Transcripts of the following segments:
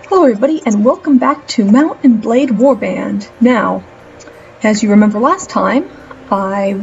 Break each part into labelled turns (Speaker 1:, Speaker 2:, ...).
Speaker 1: Hello everybody, and welcome back to Mount and Blade Warband. Now, as you remember last time, I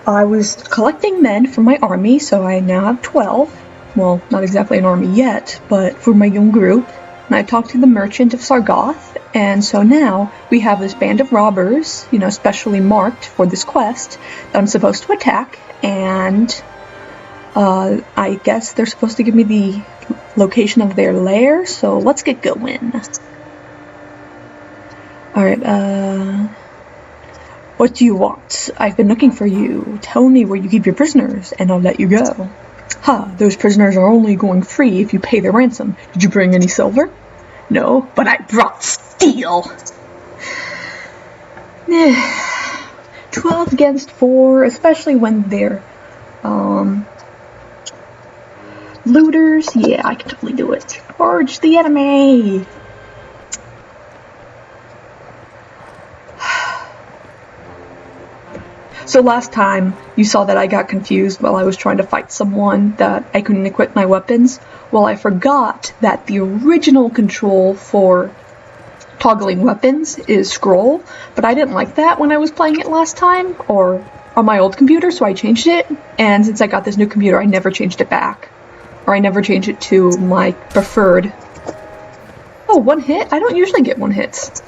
Speaker 1: was collecting men for my army, so I now have 12. Well, not exactly an army yet, but for my young group. And I talked to the merchant of Sargoth, and so now we have this band of robbers, specially marked for this quest, that I'm supposed to attack, and I guess they're supposed to give me the location of their lair, so let's get going. Alright, what do you want? I've been looking for you. Tell me where you keep your prisoners, and I'll let you go. Ha, those prisoners are only going free if you pay their ransom. Did you bring any silver? No, but I brought steel! 12 against 4, especially when they're, looters? Yeah, I can totally do it. Charge the enemy! So last time, you saw that I got confused while I was trying to fight someone that I couldn't equip my weapons. Well, I forgot that the original control for toggling weapons is scroll, but I didn't like that when I was playing it last time, or on my old computer, so I changed it, and since I got this new computer, I never changed it back. Or I never change it to my preferred. Oh, one hit? I don't usually get one hits.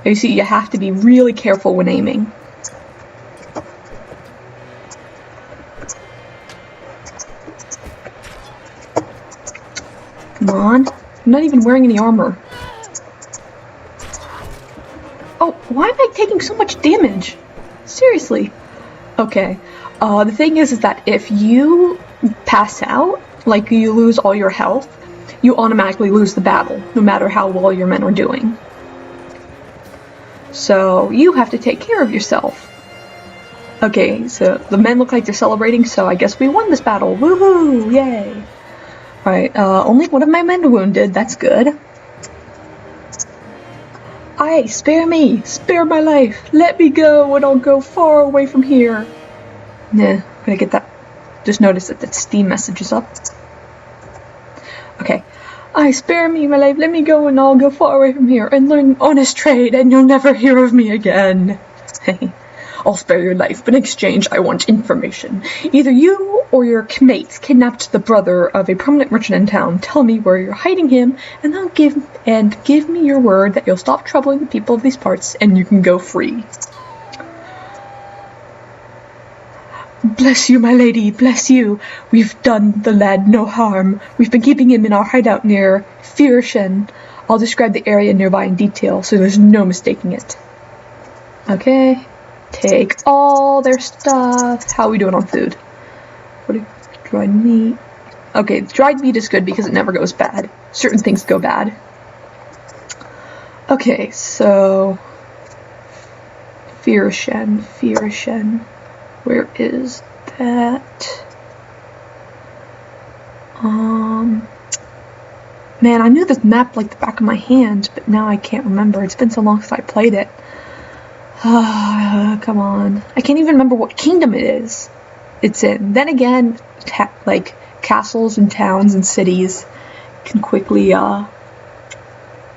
Speaker 1: You see, you have to be really careful when aiming. Come on. I'm not even wearing any armor. Oh, why am I taking so much damage? Seriously. Okay. The thing is that if you pass out, like you lose all your health, you automatically lose the battle, no matter how well your men are doing. So you have to take care of yourself. Okay, so the men look like they're celebrating, so I guess we won this battle. Woohoo! Yay! Alright, only one of my men wounded, that's good. Aye, spare me! Spare my life! Let me go and I'll go far away from here! Nah, I'm gonna get that. Just noticed that that Steam message is up. Okay. Aye, spare me, my life, let me go and I'll go far away from here and learn honest trade and you'll never hear of me again. I'll spare your life, but in exchange I want information. Either you or your mates kidnapped the brother of a prominent merchant in town. Tell me where you're hiding him, and I'll give me your word that you'll stop troubling the people of these parts and you can go free. Bless you, my lady, bless you. We've done the lad no harm. We've been keeping him in our hideout near Fearshen. I'll describe the area nearby in detail, so there's no mistaking it. Okay. Take all their stuff. How are we doing on food? What is dried meat? Okay, dried meat is good because it never goes bad. Certain things go bad. Okay, so Fearshen. Where is that? Man, I knew this map like the back of my hand, but now I can't remember. It's been so long since I played it. Come on. I can't even remember what kingdom it's in. Then again, like, castles and towns and cities can quickly,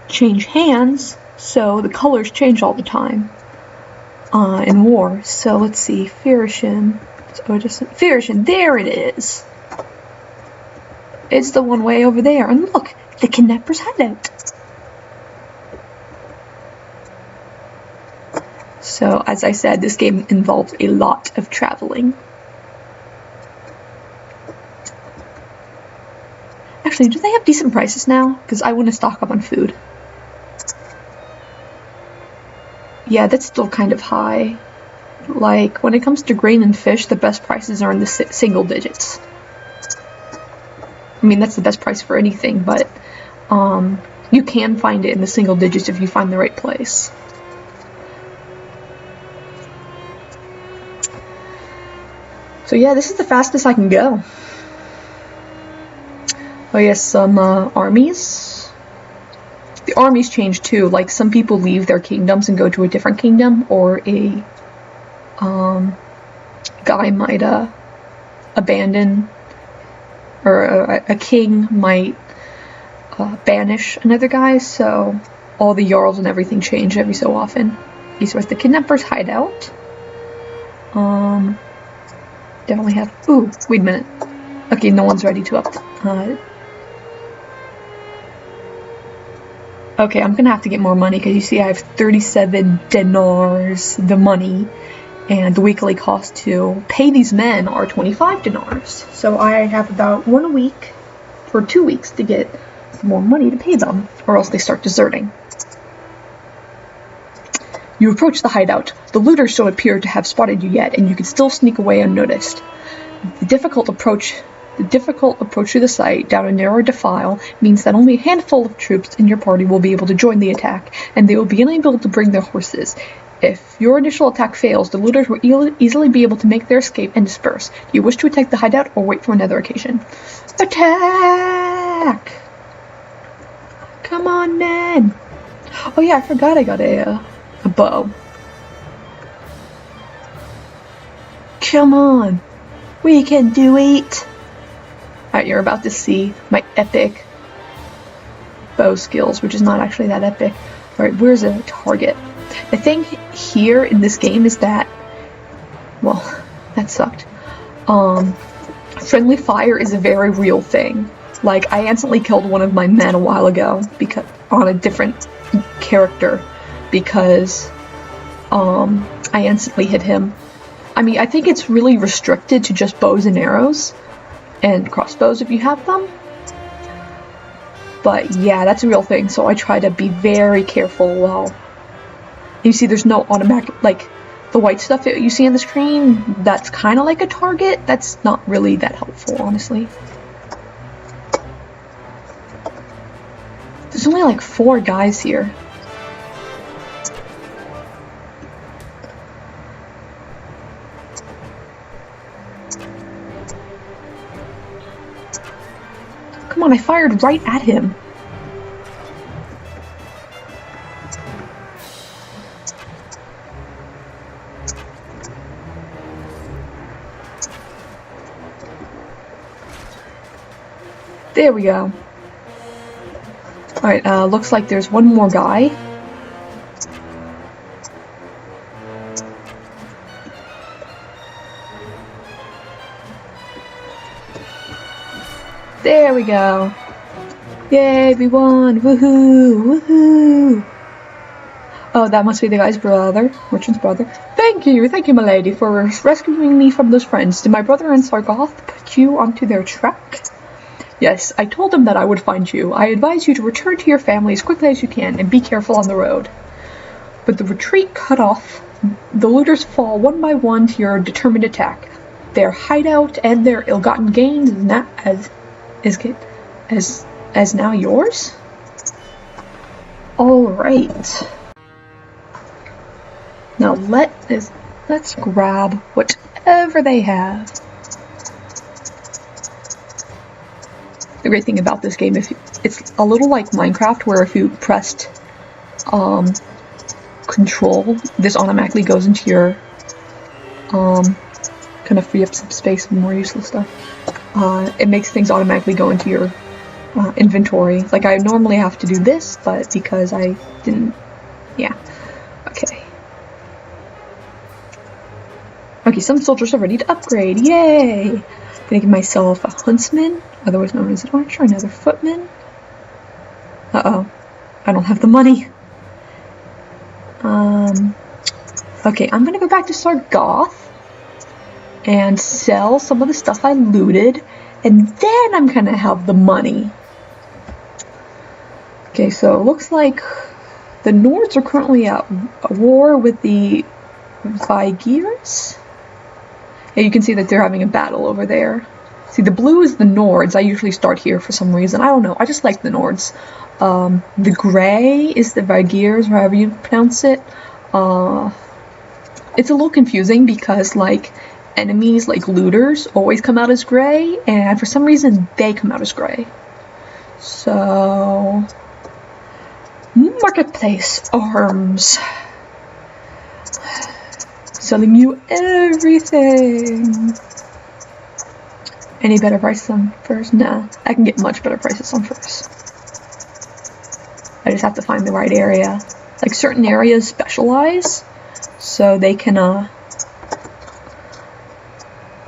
Speaker 1: change hands, so the colors change all the time. In war. So let's see, Fearshen. Fearshen, there it is. It's the one way over there. And look, the kidnapper's hideout. So, as I said, this game involves a lot of traveling. Actually, do they have decent prices now? Because I want to stock up on food. Yeah, that's still kind of high. Like, when it comes to grain and fish, the best prices are in the single digits. I mean, that's the best price for anything, but you can find it in the single digits if you find the right place. So yeah, this is the fastest I can go. Oh yes, some armies. The armies change too, like some people leave their kingdoms and go to a different kingdom, or a guy might abandon or a king might banish another guy, so all the Jarls and everything change every so often. Okay, so it's the kidnapper's hideout. Definitely have... Ooh, wait a minute. Okay, no one's ready to up... Okay, I'm gonna have to get more money, because you see I have 37 dinars, the money, and the weekly cost to pay these men are 25 dinars. So I have about 1 week, or 2 weeks, to get some more money to pay them, or else they start deserting. You approach the hideout. The looters don't appear to have spotted you yet, and you can still sneak away unnoticed. The difficult approach through the site down a narrow defile means that only a handful of troops in your party will be able to join the attack, and they will be unable to bring their horses. If your initial attack fails, the looters will easily be able to make their escape and disperse. Do you wish to attack the hideout or wait for another occasion? Attack! Come on, men! Oh yeah, I forgot I got a bow. Come on! We can do it! Alright, you're about to see my epic bow skills, which is not actually that epic. Alright, where's a target? The thing here in this game is that, well, that sucked. Friendly fire is a very real thing. Like, I instantly killed one of my men a while ago because on a different character because I instantly hit him. I mean, I think it's really restricted to just bows and arrows and crossbows if you have them. But yeah, that's a real thing, so I try to be very careful while... You see there's no automatic, like, the white stuff that you see on the screen, that's kind of like a target. That's not really that helpful, honestly. There's only like 4 guys here. Come on, I fired right at him. There we go. Alright, looks like there's one more guy. There we go. Yay, we won! Woohoo! Woohoo! Oh, that must be the guy's brother. Merchant's brother. Thank you, my lady, for rescuing me from those friends. Did my brother and Sargoth put you onto their track? Yes, I told them that I would find you. I advise you to return to your family as quickly as you can, and be careful on the road. With the retreat cut off, the looters fall one by one to your determined attack. Their hideout and their ill-gotten gains is now yours? Alright. Now let's grab whatever they have. The great thing about this game, it's a little like Minecraft, where if you pressed control, this automatically goes into your kind of free up some space and more useless stuff. It makes things automatically go into your inventory. Like, I normally have to do this, but because I didn't, yeah. Okay, some soldiers are ready to upgrade. Yay! Gonna give myself a huntsman, otherwise known as an archer, another footman. Uh-oh. I don't have the money. Okay, I'm gonna go back to Sargoth and sell some of the stuff I looted, and then I'm gonna have the money. Okay, so it looks like the Nords are currently at war with the Vaegirs. Yeah, you can see that they're having a battle over there. See, the blue is the Nords. I usually start here for some reason. I don't know. I just like the Nords. The gray is the Vaegirs, however you pronounce it. It's a little confusing because, like, enemies, like looters, always come out as gray, and for some reason, they come out as gray. So... Marketplace arms. Selling you everything. Any better prices on furs? Nah, I can get much better prices on furs. I just have to find the right area. Like, certain areas specialize, so they can,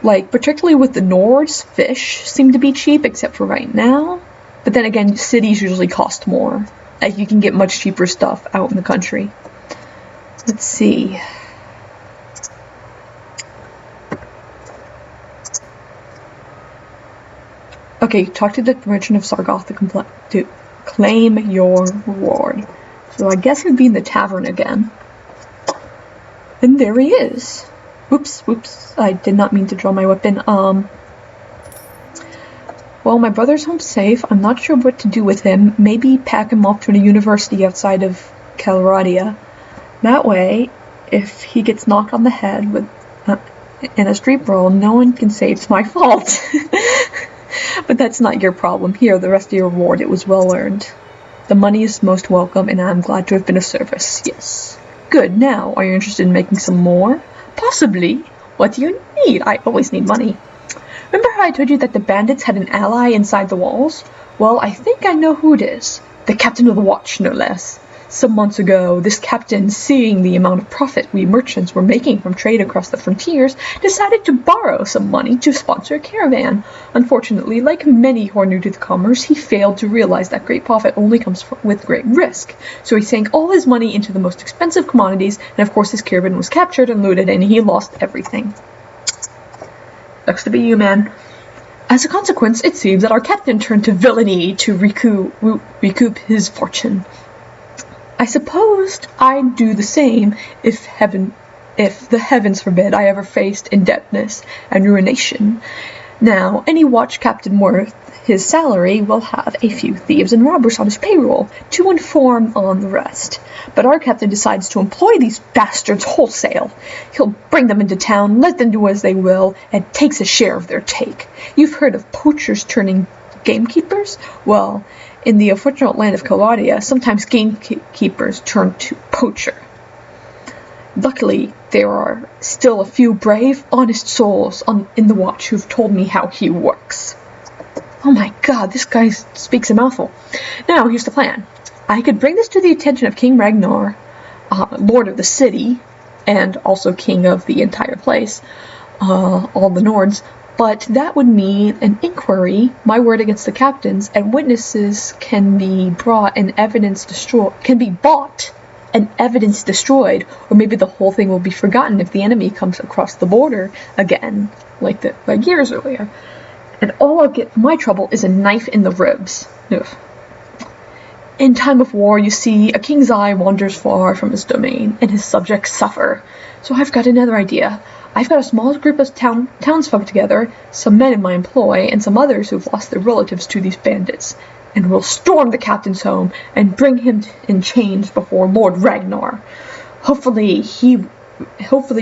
Speaker 1: like, particularly with the Nords, fish seem to be cheap, except for right now. But then again, cities usually cost more. Like, you can get much cheaper stuff out in the country. Let's see. Okay, talk to the merchant of Sargoth to claim your reward. So I guess he'd be in the tavern again. And there he is. Whoops, I did not mean to draw my weapon. Well, my brother's home safe. I'm not sure what to do with him. Maybe pack him off to a university outside of Calradia. That way, if he gets knocked on the head with in a street brawl, no one can say it's my fault. But that's not your problem. Here, the rest of your reward. It was well earned. The money is most welcome, and I'm glad to have been of service. Yes. Good. Now, are you interested in making some more? Possibly. What do you need? I always need money. Remember how I told you that the bandits had an ally inside the walls? Well, I think I know who it is. The captain of the watch, no less. Some months ago, this captain, seeing the amount of profit we merchants were making from trade across the frontiers, decided to borrow some money to sponsor a caravan. Unfortunately, like many who are new to the commerce, he failed to realize that great profit only comes with great risk. So he sank all his money into the most expensive commodities, and of course his caravan was captured and looted, and he lost everything. Sucks to be you, man. As a consequence, it seems that our captain turned to villainy to recoup his fortune. I supposed I'd do the same if the heavens forbid I ever faced indebtedness and ruination. Now, any watch captain worth his salary will have a few thieves and robbers on his payroll to inform on the rest. But our captain decides to employ these bastards wholesale. He'll bring them into town, let them do as they will, and takes a share of their take. You've heard of poachers turning gamekeepers? Well, in the unfortunate land of Calradia, sometimes gamekeepers turn to poacher. Luckily, there are still a few brave, honest souls in the watch who've told me how he works. Oh my god, this guy speaks a mouthful. Now, here's the plan. I could bring this to the attention of King Ragnar, Lord of the city, and also King of the entire place, all the Nords, but that would mean an inquiry, my word against the captain's, and witnesses can be brought and evidence destroyed, or maybe the whole thing will be forgotten if the enemy comes across the border again, like years earlier. And all I'll get for my trouble is a knife in the ribs. Ugh. In time of war, you see, a king's eye wanders far from his domain, and his subjects suffer. So I've got another idea. I've got a small group of townsfolk together, some men in my employ, and some others who've lost their relatives to these bandits, and we'll storm the captain's home and bring him in chains before Lord Ragnar. Hopefully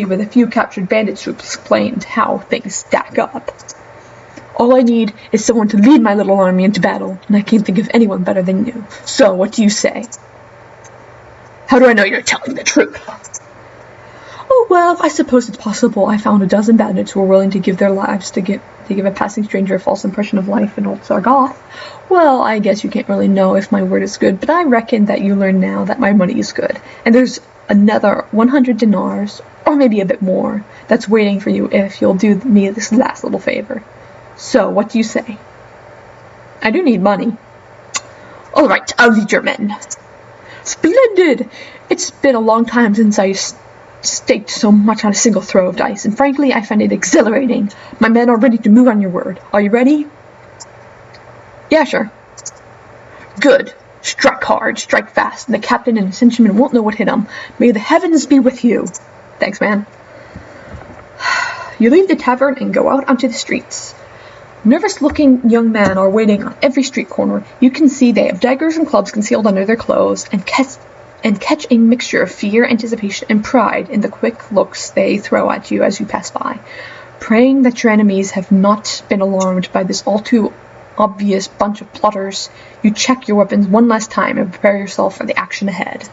Speaker 1: with a few captured bandits to explain how things stack up. All I need is someone to lead my little army into battle, and I can't think of anyone better than you. So, what do you say? How do I know you're telling the truth? Oh, well, I suppose it's possible I found a dozen bandits who were willing to give their lives to give a passing stranger a false impression of life in old Sargoth. Well, I guess you can't really know if my word is good, but I reckon that you learn now that my money is good. And there's another 100 dinars, or maybe a bit more, that's waiting for you if you'll do me this last little favor. So, what do you say? I do need money. All right, I'll lead your men. Splendid! It's been a long time since I staked so much on a single throw of dice, and frankly, I find it exhilarating. My men are ready to move on your word. Are you ready? Yeah, sure. Good. Strike hard, strike fast, and the captain and his henchmen won't know what hit them. May the heavens be with you. Thanks, man. You leave the tavern and go out onto the streets. Nervous-looking young men are waiting on every street corner. You can see they have daggers and clubs concealed under their clothes, and catch a mixture of fear, anticipation, and pride in the quick looks they throw at you as you pass by. Praying that your enemies have not been alarmed by this all-too obvious bunch of plotters, you check your weapons one last time and prepare yourself for the action ahead.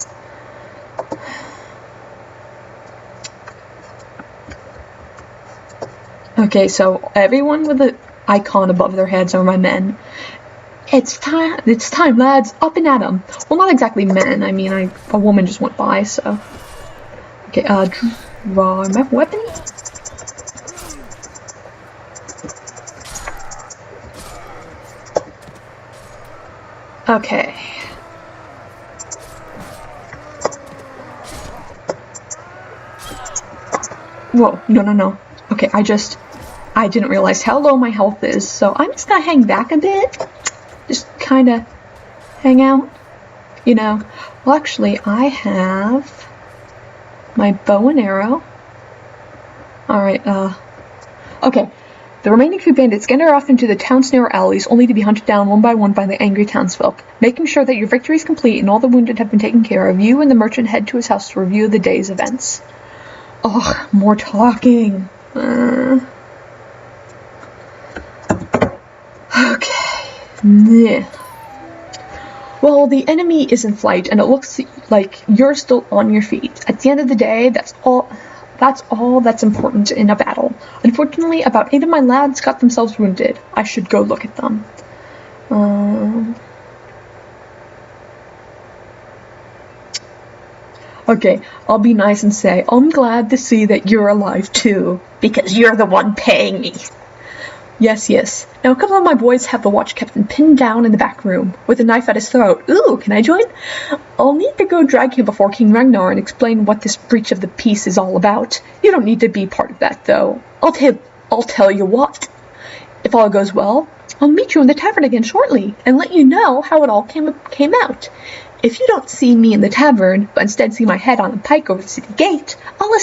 Speaker 1: Okay, so everyone with icon above their heads are my men. It's time, lads, up and at 'em. Well, not exactly men, I mean, a woman just went by, so. Okay, draw my weapon. Okay. Whoa, no. Okay, I didn't realize how low my health is, so I'm just gonna hang back a bit. Just kinda hang out, you know. Well, actually, I have my bow and arrow. Alright, okay. The remaining 2 bandits scatter off into the town's narrow alleys, only to be hunted down one by one by the angry townsfolk. Making sure that your victory is complete and all the wounded have been taken care of, you and the merchant head to his house to review the day's events. Ugh, more talking. Okay. Yeah. Well, the enemy is in flight, and it looks like you're still on your feet. At the end of the day, that's all that's important in a battle. Unfortunately, about 8 of my lads got themselves wounded. I should go look at them. Okay, I'll be nice and say, I'm glad to see that you're alive too, because you're the one paying me. Yes. Now a couple of my boys have the watch captain pinned down in the back room, with a knife at his throat. Ooh, can I join? I'll need to go drag him before King Ragnar and explain what this breach of the peace is all about. You don't need to be part of that, though. I'll tell you what. If all goes well, I'll meet you in the tavern again shortly, and let you know how it all came out. If you don't see me in the tavern, but instead see my head on a pike over the city gate, I'll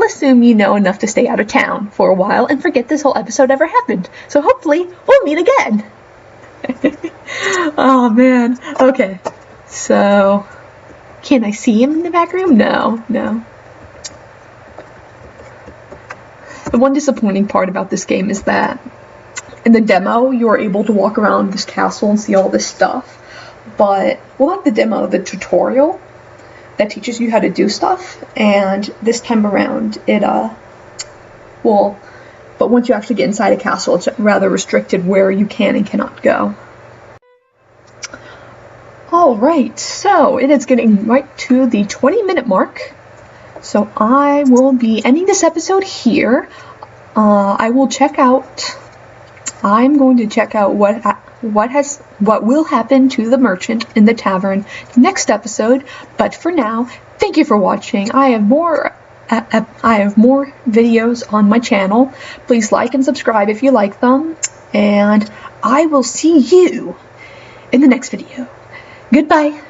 Speaker 1: assume you know enough to stay out of town for a while and forget this whole episode ever happened. So hopefully, we'll meet again. Oh, man. Okay. So, can I see him in the back room? No. The one disappointing part about this game is that in the demo, you're able to walk around this castle and see all this stuff. But, well, not the demo, the tutorial that teaches you how to do stuff, and this time around, but once you actually get inside a castle, it's rather restricted where you can and cannot go. Alright, so it is getting right to the 20-minute mark, so I will be ending this episode here. I'm going to check out what will happen to the merchant in the tavern next episode, but for now, thank you for watching. I have more videos on my channel. Please like and subscribe if you like them, and I will see you in the next video. Goodbye.